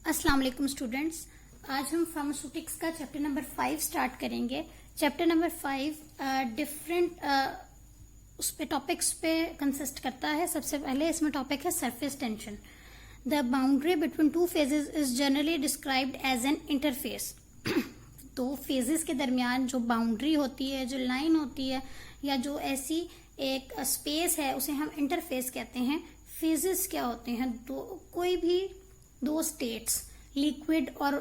अस्सलाम वालेकुम स्टूडेंट्स। आज हम फार्मास्यूटिक्स का चैप्टर नंबर 5 स्टार्ट करेंगे। चैप्टर नंबर 5 डिफरेंट उस पे टॉपिक्स पे कंसिस्ट करता है। सबसे पहले इसमें टॉपिक है surface tension. The boundary between two phases is generally described as an interface. दो फेजेस के दरमियान जो बाउंड्री होती है, जो लाइन होती है या जो ऐसी एक स्पेस है, उसे हम इंटरफेस कहते हैं। फेजेस क्या होते हैं? कोई भी दो स्टेट्स, लिक्विड और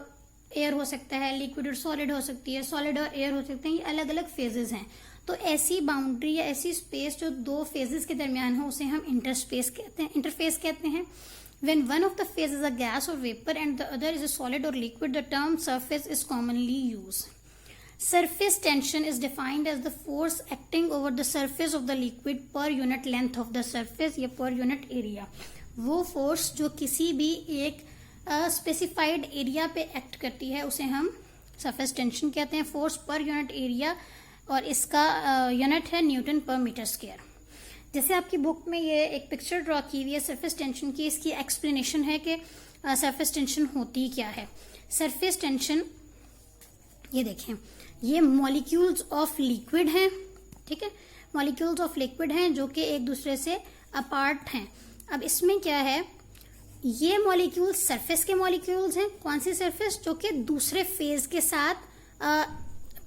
एयर हो सकता है, लिक्विड और सॉलिड हो सकती है, सॉलिड और एयर हो सकते हैं। ये अलग अलग फेजेस हैं। तो ऐसी बाउंड्री या ऐसी स्पेस जो दो फेजेस के दरमियान हो, उसे हम इंटरफेस कहते हैं। When one of the phase is a gas or vapor and the other is a solid or liquid, the term surface is commonly used. Surface tension is defined as the force acting over the surface of the liquid per unit length of the surface या per unit area. वो force जो किसी भी एक specified area पे act करती है, उसे हम सरफेस टेंशन कहते हैं। फोर्स पर यूनिट एरिया और इसका यूनिट है न्यूटन पर मीटर स्क्वायर। जैसे आपकी बुक में ये एक पिक्चर ड्रॉ की हुई है सरफेस टेंशन की। इसकी एक्सप्लेनेशन है कि सरफेस टेंशन होती क्या है। सरफेस टेंशन, ये देखें, ये मॉलिक्यूल्स ऑफ लिक्विड हैं, ठीक है। मॉलिक्यूल्स ऑफ लिक्विड हैं जो कि एक दूसरे से अपार्ट हैं। अब इसमें क्या है, ये मॉलिक्यूल्स सरफेस के मॉलिक्यूल्स हैं। कौन सी सरफेस? जो कि दूसरे फेज के साथ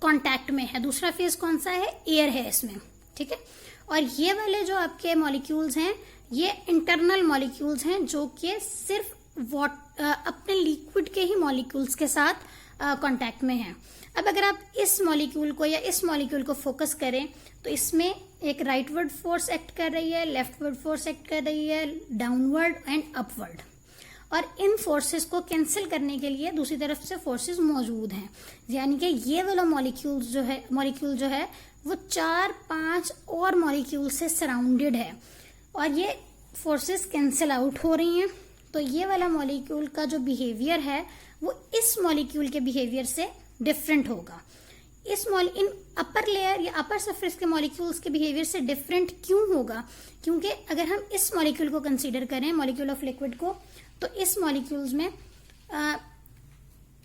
कांटेक्ट में है। दूसरा फेज कौन सा है? एयर है इसमें, ठीक है। और ये वाले जो आपके मॉलिक्यूल्स हैं, ये इंटरनल मॉलिक्यूल्स हैं जो कि सिर्फ अपने लिक्विड के ही मॉलिक्यूल्स के साथ कांटेक्ट में हैं। अब अगर आप इस मॉलिक्यूल को या इस मॉलिक्यूल को फोकस करें तो इसमें एक राइटवर्ड फोर्स एक्ट कर रही है, लेफ्टवर्ड फोर्स एक्ट कर रही है, डाउनवर्ड एंड अपवर्ड। और इन फोर्सेस को कैंसिल करने के लिए दूसरी तरफ से फोर्सेस मौजूद हैं। यानी कि ये वाला मॉलिक्यूल जो है वो 4-5 और मॉलिक्यूल से सराउंडेड है और ये फोर्सेस कैंसिल आउट हो रही हैं। तो ये वाला मॉलिक्यूल का जो बिहेवियर है वो इस मॉलिक्यूल के बिहेवियर से डिफरेंट होगा। इन अपर लेयर या अपर सरफेस के मॉलिक्यूल्स के बिहेवियर से डिफरेंट क्यों होगा? क्योंकि अगर हम इस मॉलिक्यूल को कंसीडर करें, मॉलिक्यूल ऑफ लिक्विड को, तो इस मॉलिक्यूल्स में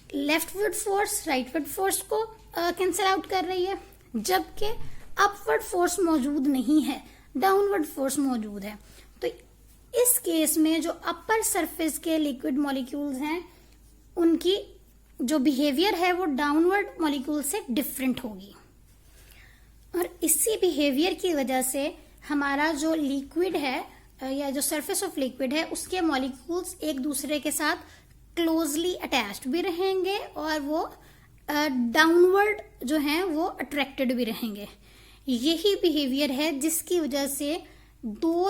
लेफ्टवर्ड फोर्स राइटवर्ड फोर्स को कैंसिल आउट कर रही है, जबकि अपवर्ड फोर्स मौजूद नहीं है, डाउनवर्ड फोर्स मौजूद है। तो इस केस में जो अपर सरफेस के लिक्विड मॉलिक्यूल्स हैं, उनकी जो बिहेवियर है वो डाउनवर्ड मॉलिक्यूल से डिफरेंट होगी। और इसी बिहेवियर की वजह से हमारा जो लिक्विड है या जो सरफेस ऑफ लिक्विड है, उसके मॉलिक्यूल्स एक दूसरे के साथ क्लोजली अटैच्ड भी रहेंगे और वो डाउनवर्ड जो हैं वो अट्रैक्टेड भी रहेंगे। यही बिहेवियर है जिसकी वजह से दो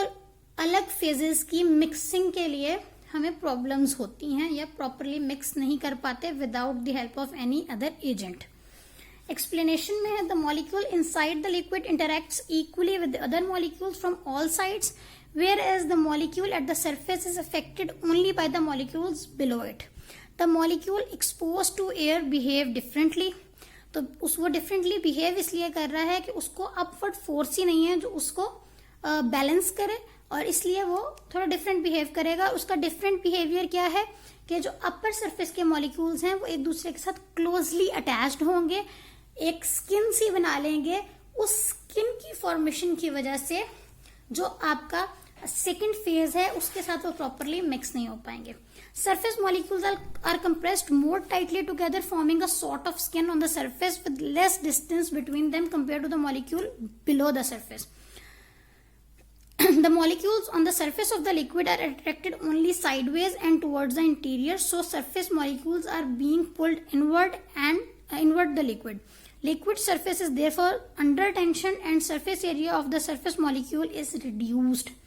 अलग फेजेस की मिक्सिंग के लिए हमें प्रॉब्लम्स होती हैं या प्रॉपरली मिक्स नहीं कर पाते without the help of any other agent. Explanation में है, the molecule inside the liquid interacts equally with other molecules from all sides, whereas the molecule at the surface is affected only by the molecules below it. The molecule exposed to air behave differently. तो वो differently behave इसलिए कर रहा है कि उसको upward force ही नहीं है जो उसको बैलेंस करे, और इसलिए वो थोड़ा डिफरेंट बिहेव करेगा। उसका डिफरेंट बिहेवियर क्या है कि जो अपर सरफेस के मॉलिक्यूल्स हैं वो एक दूसरे के साथ क्लोजली अटैच्ड होंगे, एक स्किन सी बना लेंगे। उस स्किन की फॉर्मेशन की वजह से जो आपका सेकेंड फेज है उसके साथ वो प्रॉपरली मिक्स नहीं हो पाएंगे। Surface molecules are compressed more tightly together, forming a sort of skin on the surface with less distance between them compare to the molecule below the surface. The molecules on the surface of the liquid are attracted only sideways and towards the interior, so surface molecules are being pulled inward and inward the liquid. Liquid surface is therefore under tension and surface area of the surface molecule is reduced.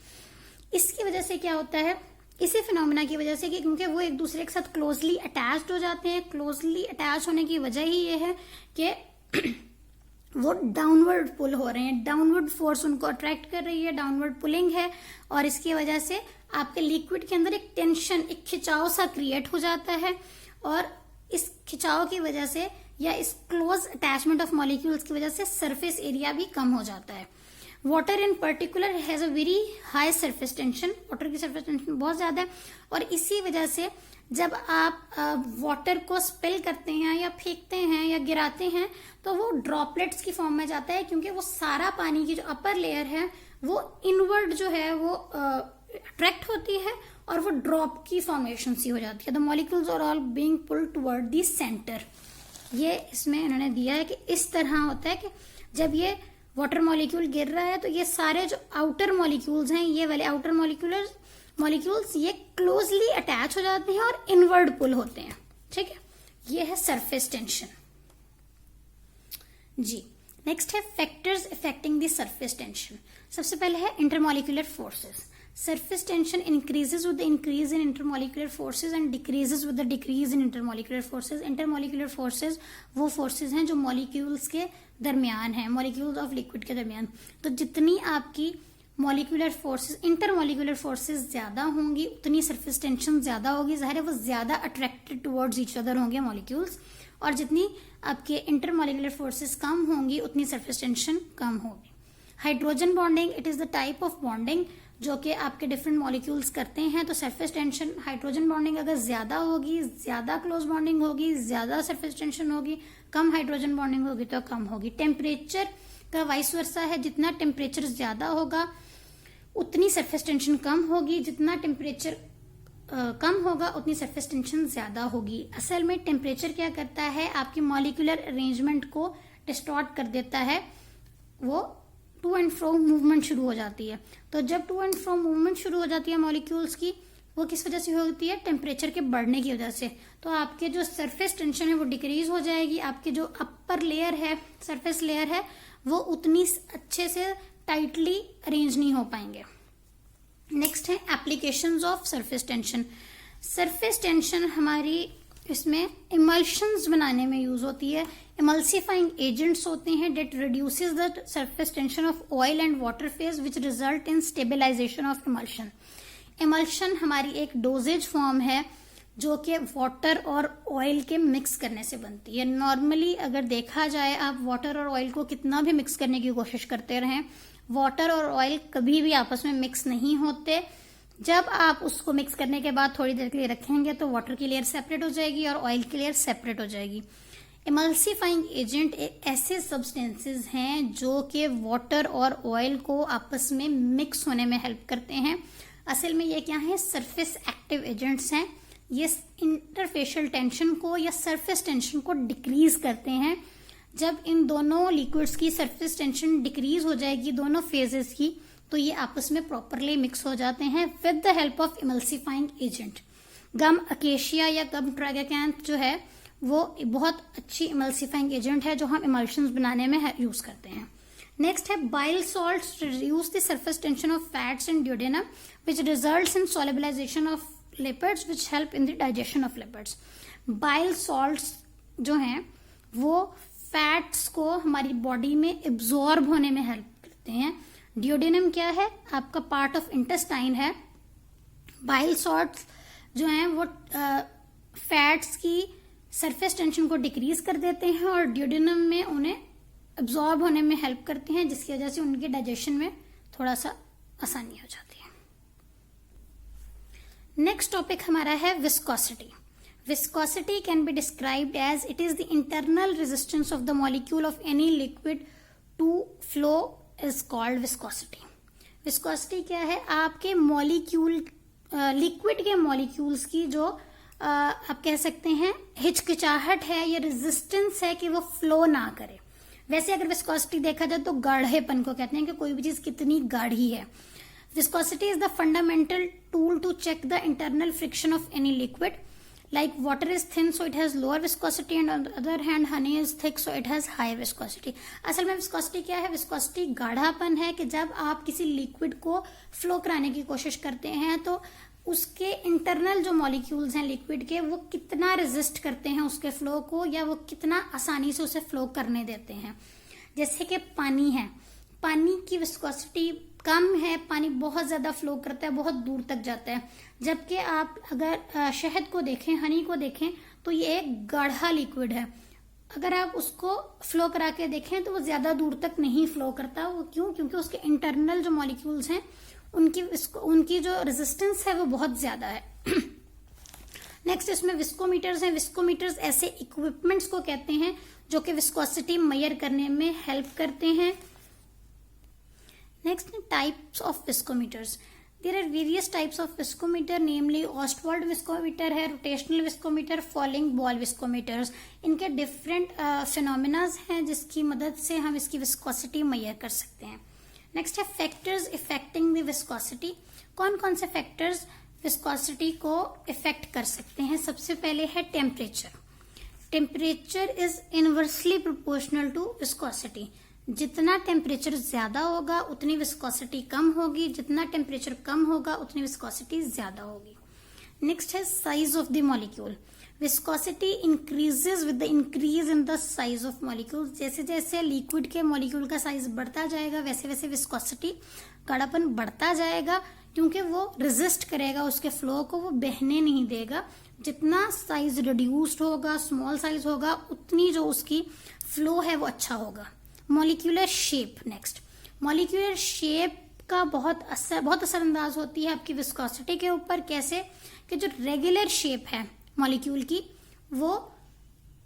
इसकी वजह से क्या होता है, इसी phenomena की वजह से कि क्योंकि वो एक दूसरे के साथ क्लोजली अटैच्ड हो जाते हैं। क्लोजली अटैच होने की वजह ही ये है कि वो डाउनवर्ड पुल हो रहे हैं, डाउनवर्ड फोर्स उनको अट्रैक्ट कर रही है, डाउनवर्ड पुलिंग है, और इसकी वजह से आपके लिक्विड के अंदर एक टेंशन, एक खिंचाव सा क्रिएट हो जाता है। और इस खिंचाव की वजह से या इस क्लोज अटैचमेंट ऑफ मॉलिक्यूल्स की वजह से सरफेस एरिया भी कम हो जाता है। Water in particular has a very high surface tension, water की सरफेस टेंशन बहुत ज्यादा है, और इसी वजह से जब आप वाटर को स्पिल करते हैं या फेंकते हैं या गिराते हैं तो वो ड्रॉपलेट्स की फॉर्म में जाता है, क्योंकि वो सारा पानी की जो अपर लेयर है वो इनवर्ड जो है वो अट्रैक्ट होती है और वो ड्रॉप की फॉर्मेशन सी हो जाती है। The molecules are all being pulled toward the centre. ये इसमें इन्होंने दिया है कि इस तरह होता है कि जब ये वाटर मॉलिक्यूल गिर रहा है तो ये सारे जो आउटर मॉलिक्यूल्स हैं, ये वाले आउटर मॉलिक्यूल्स ये क्लोजली अटैच हो जाते हैं और इनवर्ड पुल होते हैं। ठीक है, ये है सरफेस टेंशन। जी, नेक्स्ट है factors affecting the surface tension. सबसे पहले है intermolecular forces. Surface tension increases with the increase in intermolecular forces and decreases with the decrease in intermolecular forces. Intermolecular forces वो फोर्सेज हैं जो मॉलिक्यूल्स के दरमियान है, मॉलिक्यूल्स ऑफ लिक्विड के दरमियान। तो जितनी आपकी मॉलिक्यूलर फोर्सेस, इंटरमॉलिक्यूलर फोर्सेस ज्यादा होंगी उतनी सरफेस टेंशन ज्यादा होगी। जाहिर है वो ज्यादा अट्रैक्टेड टुवर्ड्स ईच अदर होंगे मॉलिक्यूल्स, और जितनी आपके इंटरमॉलिक्यूलर फोर्सेस कम होंगी उतनी सरफेस टेंशन कम होगी। Hydrogen bonding, it is the type of bonding जो कि आपके डिफरेंट मॉलिक्यूल्स करते हैं। तो सरफेस टेंशन, हाइड्रोजन बॉन्डिंग अगर ज्यादा होगी, ज्यादा क्लोज बॉन्डिंग होगी, ज्यादा सरफेस टेंशन होगी, कम हाइड्रोजन बॉन्डिंग होगी तो कम होगी। टेम्परेचर का वाइस वर्सा है, जितना टेम्परेचर ज्यादा होगा उतनी सरफेस टेंशन कम होगी, जितना टेम्परेचर कम होगा उतनी सरफेस टेंशन ज्यादा होगी। असल में टेम्परेचर क्या करता है, आपकी मॉलिक्यूलर अरेंजमेंट को डिस्टॉर्ट कर देता है, वो टू एंड फ्रो मूवमेंट शुरू हो जाती है। तो जब टू एंड फ्रो मूवमेंट शुरू हो जाती है मॉलिक्यूल्स की, वो किस वजह से होती है, टेम्परेचर के बढ़ने की वजह से। तो आपके जो सरफेस टेंशन है वो डिक्रीज हो जाएगी, आपके जो अपर लेयर है, सरफेस लेयर है, वो उतनी अच्छे से टाइटली अरेंज नहीं हो पाएंगे। नेक्स्ट है applications of surface tension. Surface tension हमारी इसमें इमल्शंस बनाने में यूज होती है। इमल्सिफाइंग एजेंट्स होते हैं that reduces the surface tension of oil and water phase which result in stabilisation of emulsion. Emulsion हमारी एक डोजेज फॉर्म है जो कि वाटर और ऑयल के मिक्स करने से बनती है। नॉर्मली अगर देखा जाए, आप वाटर और ऑयल को कितना भी मिक्स करने की कोशिश करते रहें, वाटर और ऑयल कभी भी आपस में मिक्स नहीं होते। जब आप उसको मिक्स करने के बाद थोड़ी देर के लिए रखेंगे तो वाटर की लेयर सेपरेट हो जाएगी और ऑयल की लेयर सेपरेट हो जाएगी। इमल्सिफाइंग एजेंट ऐसे सब्सटेंसेस हैं जो कि वाटर और ऑयल को आपस में मिक्स होने में हेल्प करते हैं। असल में ये क्या है, सरफेस एक्टिव एजेंट्स हैं। ये इंटरफेशियल टेंशन को या सरफेस टेंशन को डिक्रीज करते हैं। जब इन दोनों लिक्विड्स की सरफेस टेंशन डिक्रीज हो जाएगी, दोनों फेजेस की, तो ये आपस में प्रॉपरली मिक्स हो जाते हैं with the help of emulsifying agent. Gum acacia या गम ट्राइगोकैंथ जो है वो बहुत अच्छी इमल्सिफाइंग एजेंट है जो हम इमल्शंस बनाने में यूज करते हैं। नेक्स्ट है bile salts reduce the surface tension of fats and duodenum which results in solubilisation of lipids which help in the digestion of lipids. Bile salts जो हैं वो फैट्स को हमारी बॉडी में एब्जॉर्ब होने में हेल्प करते हैं। ड्यूडेनम क्या है, आपका पार्ट ऑफ इंटेस्टाइन है। बाइल सॉल्ट्स जो हैं वो फैट्स की सरफेस टेंशन को डिक्रीज कर देते हैं और ड्यूडेनम में उन्हें एब्जॉर्ब होने में हेल्प करते हैं, जिसकी वजह से उनके डाइजेशन में थोड़ा सा आसानी हो जाती है। नेक्स्ट टॉपिक हमारा है viscosity. Viscosity can be described as it is the internal resistance of the molecule of any liquid to flow is called viscosity. Viscosity क्या है, आपके मॉलिक्यूल, लिक्विड के मॉलिक्यूल्स की जो आप कह सकते हैं हिचकिचाहट है या रेजिस्टेंस है कि वो फ्लो ना करे। वैसे अगर विस्कोसिटी देखा जाए तो गाढ़ेपन को कहते हैं कि कोई भी चीज कितनी गाढ़ी है। Viscosity is the fundamental tool to check the internal friction of any liquid. Like water is thin so it has lower viscosity and on the other hand honey is thick so it has high viscosity. असल में viscosity क्या है, viscosity गाढ़ापन है कि जब आप किसी liquid को फ्लो कराने की कोशिश करते हैं तो उसके इंटरनल जो मॉलिक्यूल्स हैं लिक्विड के वो कितना रेजिस्ट करते हैं उसके फ्लो को, या वो कितना आसानी से उसे फ्लो करने देते हैं। जैसे कि पानी है, पानी की विस्कोसिटी कम है, पानी बहुत ज्यादा फ्लो करता है, बहुत दूर तक जाता है। जबकि आप अगर शहद को देखें, हनी को देखें, तो ये एक गाढ़ा लिक्विड है, अगर आप उसको फ्लो करा के देखें तो वो ज्यादा दूर तक नहीं फ्लो करता। वो क्यों? क्योंकि उसके इंटरनल जो मॉलिक्यूल्स हैं उनकी जो रेजिस्टेंस है वो बहुत ज्यादा है। नेक्स्ट इसमें विस्कोमीटर्स हैं। विस्कोमीटर्स ऐसे इक्विपमेंट्स को कहते हैं जो कि विस्कोसिटी मेजर करने में हेल्प करते हैं। Next types of viscometers. There are various types of viscometer, namely Ostwald viscometer है, rotational viscometer, falling ball viscometers. इनके डिफरेंट फिनोमिनाज हैं जिसकी मदद से हम इसकी विस्कोसिटी मेजर कर सकते हैं। नेक्स्ट है फैक्टर्स इफेक्टिंग द विस्कोसिटी। कौन कौन से फैक्टर्स विस्कोसिटी को इफेक्ट कर सकते हैं? सबसे पहले है temperature. Temperature is inversely proportional to viscosity. जितना टेम्परेचर ज्यादा होगा उतनी विस्कोसिटी कम होगी, जितना टेम्परेचर कम होगा उतनी विस्कोसिटी ज्यादा होगी। नेक्स्ट है size of the molecule. Viscosity increases with the increase in the size of molecule. जैसे जैसे लिक्विड के मॉलिक्यूल का साइज बढ़ता जाएगा वैसे वैसे विस्कोसिटी गाढ़ापन बढ़ता जाएगा, क्योंकि वो रेजिस्ट करेगा उसके फ्लो को, वो बहने नहीं देगा। जितना साइज रिड्यूस्ड होगा, स्मॉल साइज होगा, उतनी जो उसकी फ्लो है वो अच्छा होगा। Molecular shape. Next molecular shape का बहुत असरअंदाज होती है आपकी विस्कोसिटी के ऊपर। कैसे? कि जो रेगुलर शेप है मॉलिक्यूल की वो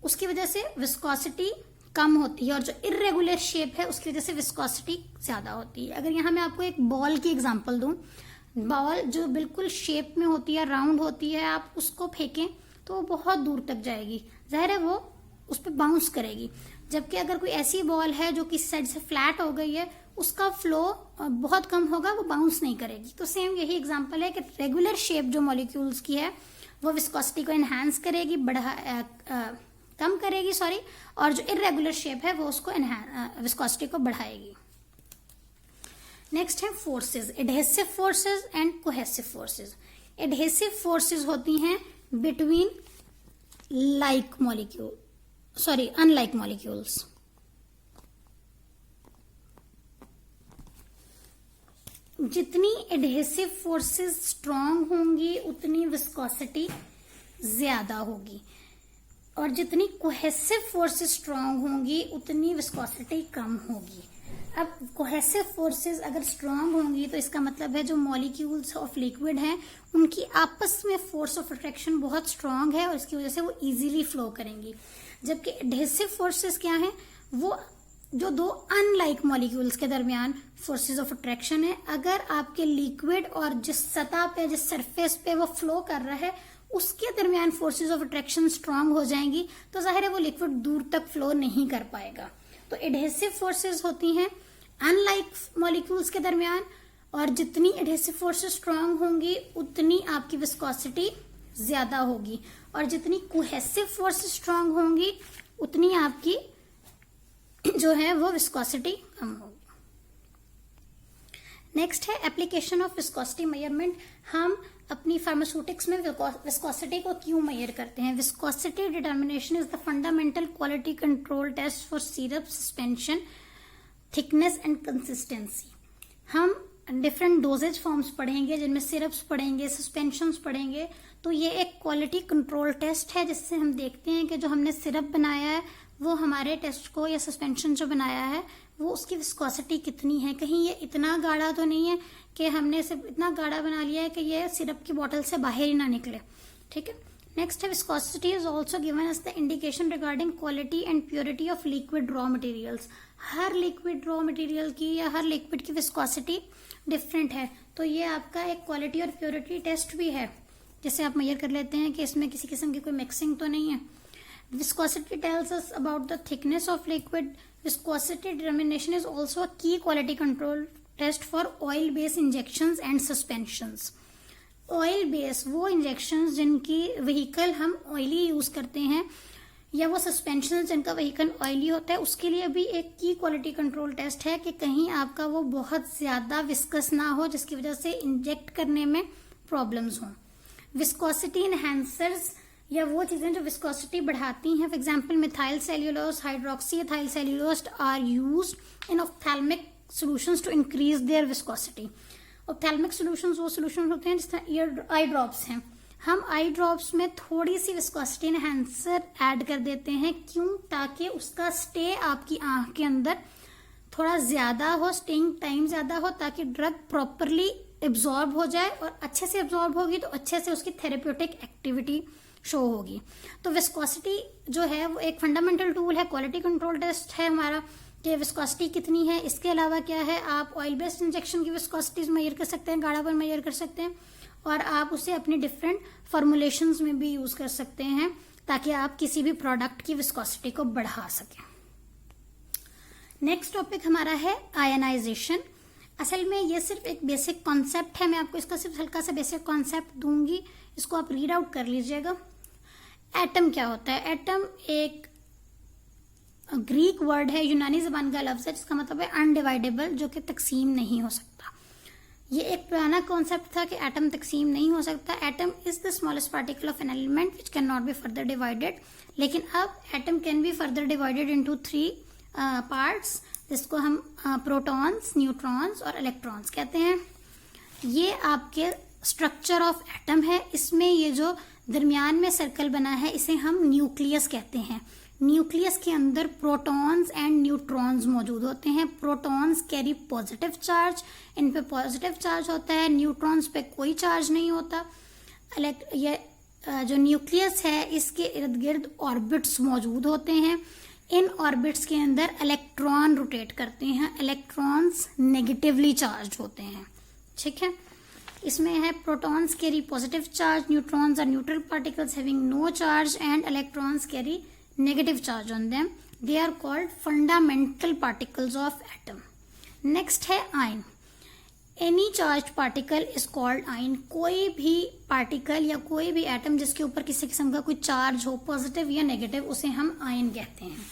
उसकी वजह से विस्कोसिटी कम होती है, और जो इर्रेगुलर शेप है उसकी वजह से विस्कोसिटी ज्यादा होती है। अगर यहाँ मैं आपको एक बॉल की एग्जांपल दूं, बॉल जो बिल्कुल शेप में होती है, राउंड होती है, आप उसको फेंकें तो वो बहुत दूर तक जाएगी, जाहिर है वो उस पर बाउंस करेगी। जबकि अगर कोई ऐसी बॉल है जो किसी साइड से फ्लैट हो गई है, उसका फ्लो बहुत कम होगा, वो बाउंस नहीं करेगी। तो सेम यही एग्जांपल है कि रेगुलर शेप जो मॉलिक्यूल्स की है वो विस्कोसिटी को एनहांस करेगी, कम करेगी और जो इर्रेगुलर शेप है वो उसको विस्कोसिटी को बढ़ाएगी। नेक्स्ट है forces, adhesive forces and cohesive forces. Adhesive forces होती हैं बिटवीन अनलाइक मॉलिक्यूल्स। जितनी एडहेसिव फोर्सेस स्ट्रांग होंगी उतनी विस्कोसिटी ज्यादा होगी, और जितनी कोहेसिव फोर्सेस स्ट्रांग होंगी उतनी विस्कोसिटी कम होगी। अब कोहेसिव फोर्सेस अगर स्ट्रांग होंगी तो इसका मतलब है जो मॉलिक्यूल्स ऑफ लिक्विड हैं उनकी आपस में फोर्स ऑफ अट्रैक्शन बहुत स्ट्रांग है और इसकी वजह से वो इजीली फ्लो करेंगी। जबकि एडहेसिव फोर्सेस क्या है? वो जो दो अनलाइक मॉलिक्यूल्स के दरमियान फोर्सेस ऑफ अट्रैक्शन है। अगर आपके लिक्विड और जिस सतह पे, जिस सरफेस पे वो फ्लो कर रहा है उसके दरमियान फोर्सेस ऑफ अट्रैक्शन स्ट्रांग हो जाएंगी तो जाहिर है वो लिक्विड दूर तक फ्लो नहीं कर पाएगा। तो एडहेसिव फोर्सेस होती हैं अनलाइक मॉलिक्यूल्स के दरमियान, और जितनी एडहेसिव फोर्सेस स्ट्रांग होंगी उतनी आपकी विस्कोसिटी ज्यादा होगी, और जितनी कोहेसिव फोर्सेस स्ट्रांग होंगी उतनी आपकी जो है वो विस्कोसिटी कम होगी। नेक्स्ट है एप्लीकेशन ऑफ विस्कोसिटी मेजरमेंट। हम अपनी फार्मास्यूटिक्स में विस्कोसिटी को क्यों मेजर करते हैं? Viscosity determination is the fundamental quality control test for syrup, suspension, thickness and consistency. हम डिफरेंट डोजेज फॉर्म्स पढ़ेंगे जिनमें सिरप्स पढ़ेंगे, सस्पेंशंस पढ़ेंगे। तो ये एक क्वालिटी कंट्रोल टेस्ट है जिससे हम देखते हैं कि जो हमने सिरप बनाया है वो हमारे टेस्ट को, या सस्पेंशन जो बनाया है वो उसकी विस्कोसिटी कितनी है, कहीं ये इतना गाढ़ा तो नहीं है कि हमने सिर्फ इतना गाढ़ा बना लिया है कि ये सिरप की बोतल से बाहर ही ना निकले। ठीक है। नेक्स्ट है viscosity is also given as the indication regarding quality and purity of liquid raw materials. हर लिक्विड रॉ मटेरियल की या हर लिक्विड की विस्कोसिटी डिफरेंट है, तो ये आपका एक क्वालिटी और प्योरिटी टेस्ट भी है, जिसे आप मेजर कर लेते हैं कि इसमें किसी किस्म की कोई मिक्सिंग तो नहीं है। Viscosity tells us about the thickness of liquid. Viscosity determination is also a key quality control test for oil-based injections and suspensions. Oil base वो injections जिनकी vehicle हम oily यूज करते हैं, या वो suspensions जिनका vehicle oily होता है, उसके लिए भी एक key quality control test है कि कहीं आपका वो बहुत ज्यादा viscous ना हो जिसकी वजह से इंजेक्ट करने में प्रॉब्लम्स हों। Viscosity enhancers या वो चीजें जो विस्कोसिटी बढ़ाती हैं, for example methyl cellulose, hydroxy ethyl cellulose are used in ophthalmic solutions to increase their viscosity. Ophthalmic solutions वो सॉल्यूशन होते हैं जिस तरह आई ड्रॉप्स हैं, हम आई ड्रॉप्स में थोड़ी सी विस्कोसिटी एनहांसर ऐड कर देते हैं, क्यों? ताकि उसका स्टे आपकी आंख के अंदर थोड़ा ज्यादा हो, स्टेइंग टाइम ज्यादा हो, ताकि ड्रग प्रॉपरली एब्जॉर्ब हो जाए, और अच्छे से एब्जॉर्ब होगी तो अच्छे से उसकी थेरेप्यूटिक एक्टिविटी शो होगी। तो विस्कोसिटी जो है वो एक फंडामेंटल टूल है, क्वालिटी कंट्रोल टेस्ट है हमारा कि विस्कोसिटी कितनी है। इसके अलावा क्या है, आप ऑयल बेस्ड इंजेक्शन की विस्कोसिटीज मेजर कर सकते हैं, गाढ़ापन मेजर कर सकते हैं, और आप उसे अपनी डिफरेंट फॉर्मुलेशंस में भी यूज कर सकते हैं ताकि आप किसी भी प्रोडक्ट की विस्कोसिटी को बढ़ा सकें। नेक्स्ट टॉपिक हमारा है आयनाइजेशन। असल में ये सिर्फ एक बेसिक कॉन्सेप्ट है, मैं आपको इसका सिर्फ हल्का सा बेसिक कॉन्सेप्ट दूंगी, इसको आप रीड आउट कर लीजिएगा। एटम क्या होता है? एटम एक ग्रीक वर्ड है, यूनानी जबान का लफ्ज है, जिसका मतलब है अनडिवाइडेबल, जो कि तकसीम नहीं हो सकता। ये एक पुराना कॉन्सेप्ट था कि एटम तकसीम नहीं हो सकता। Atom is the smallest particle of an element which can not be further divided, लेकिन अब atom can be further divided into 3 parts, जिसको हम प्रोटॉन्स, न्यूट्रॉन्स और इलेक्ट्रॉन्स कहते हैं। ये आपके स्ट्रक्चर ऑफ एटम है। इसमें ये जो दरमियान में सर्कल बना है इसे हम न्यूक्लियस कहते हैं। न्यूक्लियस के अंदर प्रोटॉन्स एंड न्यूट्रॉन्स मौजूद होते हैं। प्रोटॉन्स कैरी पॉजिटिव चार्ज, इन पे पॉजिटिव चार्ज होता है, न्यूट्रॉन्स पे कोई चार्ज नहीं होता। ये जो न्यूक्लियस है इसके इर्द गिर्द ऑर्बिट्स मौजूद होते हैं। इन ऑर्बिट्स के अंदर इलेक्ट्रॉन रोटेट करते हैं। इलेक्ट्रॉन्स नेगेटिवली चार्ज होते हैं, ठीक है। इसमें है protons carry positive charge, neutrons are neutral particles having no charge and electrons carry negative charge on them. They are called fundamental particles of atom. Next है ion. Any charged particle is called ion. कोई भी particle या कोई भी atom जिसके ऊपर किसी किस्म का कोई चार्ज हो, पॉजिटिव या नेगेटिव, उसे हम आयन कहते हैं।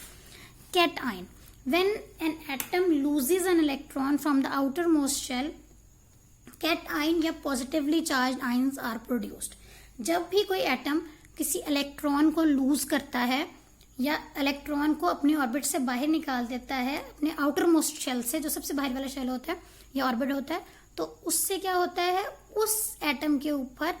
cation. When an atom loses an electron from the outermost shell, cation या positively charged ions are produced. जब भी कोई एटम किसी इलेक्ट्रॉन को लूज करता है या इलेक्ट्रॉन को अपने ऑर्बिट से बाहर निकाल देता है, अपने आउटर मोस्ट शेल से, जो सबसे बाहर वाला शेल होता है या ऑर्बिट होता है, तो उससे क्या होता है, उस एटम के ऊपर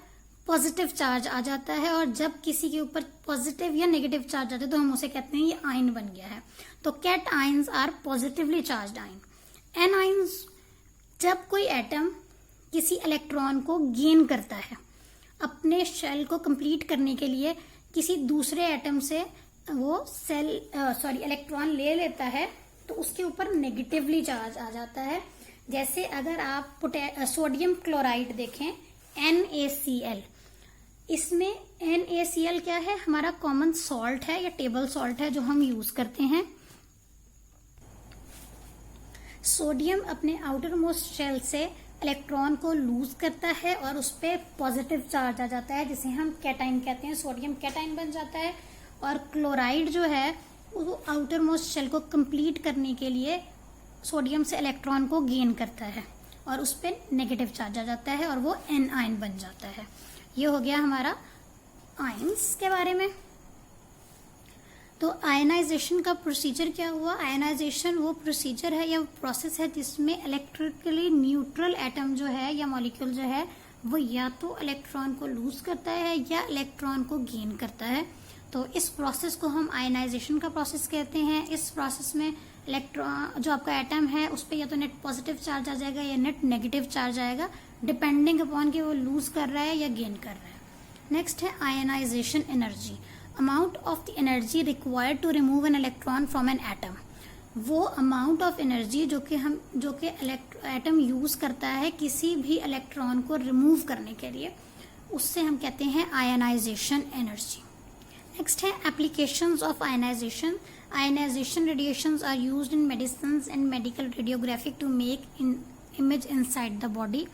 पॉजिटिव चार्ज आ जाता है। और जब किसी के ऊपर पॉजिटिव या नेगेटिव चार्ज आता है तो हम उसे कहते हैं ये आयन बन गया है। तो cations are positively charged ion. Anions, जब कोई एटम किसी इलेक्ट्रॉन को गेन करता है, अपने शेल को कंप्लीट करने के लिए किसी दूसरे एटम से वो इलेक्ट्रॉन ले लेता है, तो उसके ऊपर नेगेटिवली चार्ज आ जाता है। जैसे अगर आप सोडियम क्लोराइड देखें, NaCl, इसमें NaCl क्या है, हमारा कॉमन सॉल्ट है या टेबल सॉल्ट है जो हम यूज करते हैं। सोडियम अपने आउटर मोस्ट शेल से इलेक्ट्रॉन को लूज करता है और उस पर पॉजिटिव चार्ज आ जाता है, जिसे हम कैटाइन कहते हैं। सोडियम कैटाइन बन जाता है। और क्लोराइड जो है वो आउटर मोस्ट शेल को कंप्लीट करने के लिए सोडियम से इलेक्ट्रॉन को गेन करता है और उस पर नेगेटिव चार्ज आ जाता है और वो एन आयन बन जाता है। ये हो गया हमारा आयंस के बारे में। तो आयनाइजेशन का प्रोसीजर क्या हुआ? आयनाइजेशन वो प्रोसीजर है या प्रोसेस है जिसमें इलेक्ट्रिकली न्यूट्रल एटम जो है या मॉलिक्यूल जो है वो या तो इलेक्ट्रॉन को लूज करता है या इलेक्ट्रॉन को गेन करता है। तो इस प्रोसेस को हम आयनाइजेशन का प्रोसेस कहते हैं। इस प्रोसेस में इलेक्ट्रॉन जो आपका एटम है उस पर या तो नेट पॉजिटिव चार्ज आ जाएगा या नेट नेगेटिव चार्ज आएगा, डिपेंडिंग अपॉन कि वो लूज कर रहा है या गेन कर रहा है। नेक्स्ट है ionisation energy, amount of the energy required to remove an electron from an atom. वो अमाउंट ऑफ एनर्जी जो कि एटम यूज करता है किसी भी इलेक्ट्रॉन को रिमूव करने के लिए, उससे हम कहते हैं आयनाइजेशन एनर्जी। नेक्स्ट है applications of ionisation. Ionisation radiations are used in medicines and medical radiographic to make image inside the body.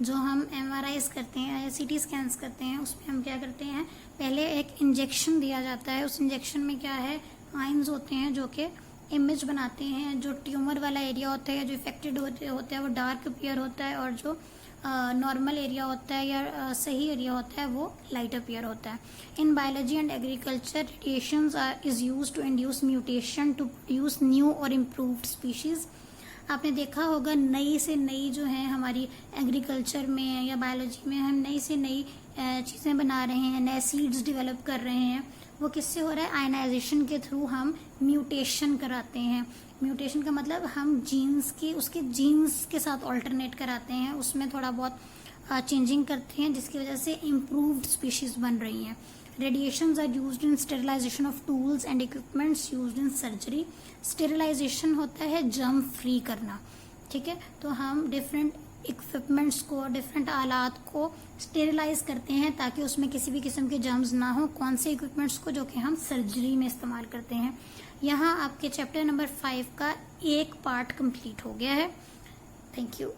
जो हम MRIs करते हैं या CT स्कैन्स करते हैं उसमें हम क्या करते हैं, पहले एक इंजेक्शन दिया जाता है। उस इंजेक्शन में क्या है, आयंस होते हैं जो कि इमेज बनाते हैं। जो ट्यूमर वाला एरिया होता है, जो इफेक्टेड होता है वो डार्क अपीयर होता है, और जो नॉर्मल एरिया होता है या सही एरिया होता है वो लाइट अपीयर होता है। In biology and agriculture radiations is used to induce mutation to produce new और इम्प्रूव्ड स्पीशीज। आपने देखा होगा नई से नई जो है हमारी एग्रीकल्चर में या बायोलॉजी में हम नई से नई चीज़ें बना रहे हैं, नए सीड्स डेवलप कर रहे हैं। वो किससे हो रहा है? आयनाइजेशन के थ्रू हम म्यूटेशन कराते हैं। म्यूटेशन का मतलब हम उसके जीन्स के साथ ऑल्टरनेट कराते हैं, उसमें थोड़ा बहुत चेंजिंग करते हैं, जिसकी वजह से इम्प्रूव्ड स्पीशीज बन रही हैं। Radiations are used in sterilisation of tools and equipments used in surgery. Sterilisation होता है जर्म फ्री करना, ठीक है। तो हम डिफरेंट इक्विपमेंट्स को, डिफरेंट आलात को स्टेरिलाइज करते हैं ताकि उसमें किसी भी किस्म के जर्म्स ना हो। कौन से इक्विपमेंट्स को? जो कि हम सर्जरी में इस्तेमाल करते हैं। यहाँ आपके चैप्टर नंबर 5 का एक पार्ट कंप्लीट हो गया है। Thank you.